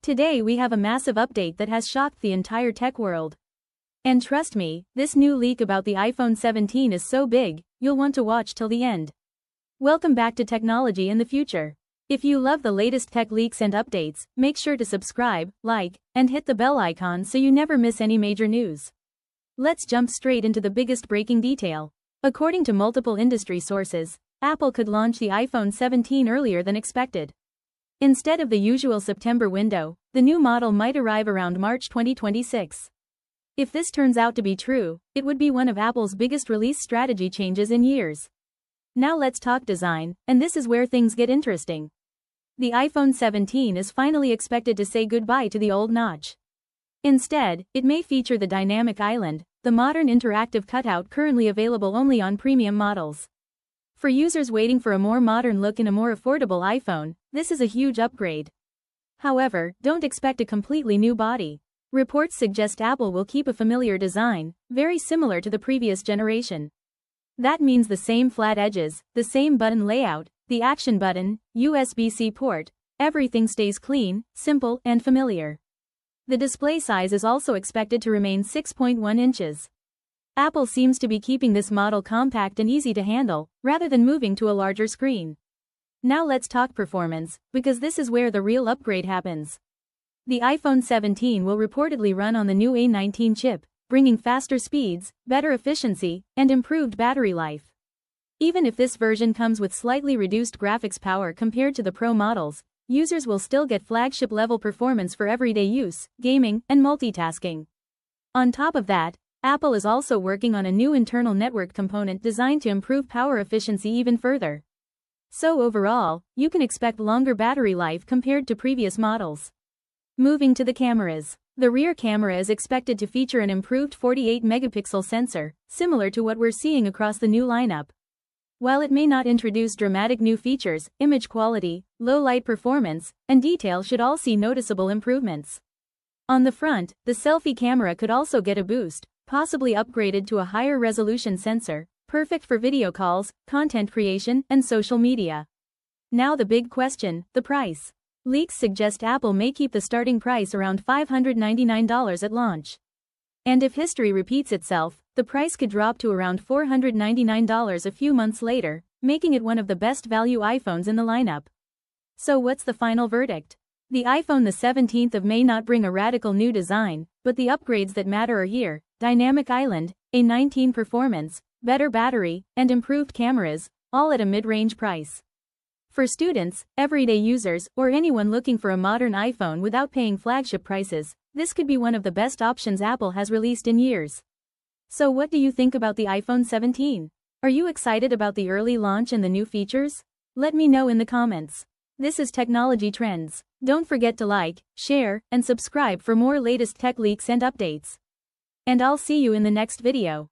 Today we have a massive update that has shocked the entire tech world. And trust me, this new leak about the iPhone 17 is so big, you'll want to watch till the end. Welcome back to Technology in the Future. If you love the latest tech leaks and updates, make sure to subscribe, like, and hit the bell icon so you never miss any major news. Let's jump straight into the biggest breaking detail. According to multiple industry sources, Apple could launch the iPhone 17 earlier than expected. Instead of the usual September window, the new model might arrive around March 2026. If this turns out to be true, it would be one of Apple's biggest release strategy changes in years. Now let's talk design, and this is where things get interesting. The iPhone 17 is finally expected to say goodbye to the old notch. Instead, it may feature the dynamic island, the modern interactive cutout currently available only on premium models. For users waiting for a more modern look in a more affordable iPhone, this is a huge upgrade. However, don't expect a completely new body. Reports suggest Apple will keep a familiar design, very similar to the previous generation. That means the same flat edges, the same button layout, the action button, USB-C port, everything stays clean, simple, and familiar. The display size is also expected to remain 6.1 inches. Apple seems to be keeping this model compact and easy to handle, rather than moving to a larger screen. Now let's talk performance, because this is where the real upgrade happens. The iPhone 17 will reportedly run on the new A19 chip, bringing faster speeds, better efficiency, and improved battery life. Even if this version comes with slightly reduced graphics power compared to the Pro models, users will still get flagship-level performance for everyday use, gaming, and multitasking. On top of that, Apple is also working on a new internal network component designed to improve power efficiency even further. So overall, you can expect longer battery life compared to previous models. Moving to the cameras. The rear camera is expected to feature an improved 48-megapixel sensor, similar to what we're seeing across the new lineup. While it may not introduce dramatic new features, image quality, low light performance, and detail should all see noticeable improvements. On the front, the selfie camera could also get a boost, possibly upgraded to a higher resolution sensor, perfect for video calls, content creation, and social media. Now the big question, the price. Leaks suggest Apple may keep the starting price around $599 at launch. And if history repeats itself, the price could drop to around $499 a few months later, making it one of the best value iPhones in the lineup. So what's the final verdict? The iPhone 17 may not bring a radical new design, but the upgrades that matter are here: dynamic island, A19 performance, better battery, and improved cameras, all at a mid-range price. For students, everyday users, or anyone looking for a modern iPhone without paying flagship prices, this could be one of the best options Apple has released in years. So what do you think about the iPhone 17? Are you excited about the early launch and the new features? Let me know in the comments. This is Technology Trends. Don't forget to like, share, and subscribe for more latest tech leaks and updates. And I'll see you in the next video.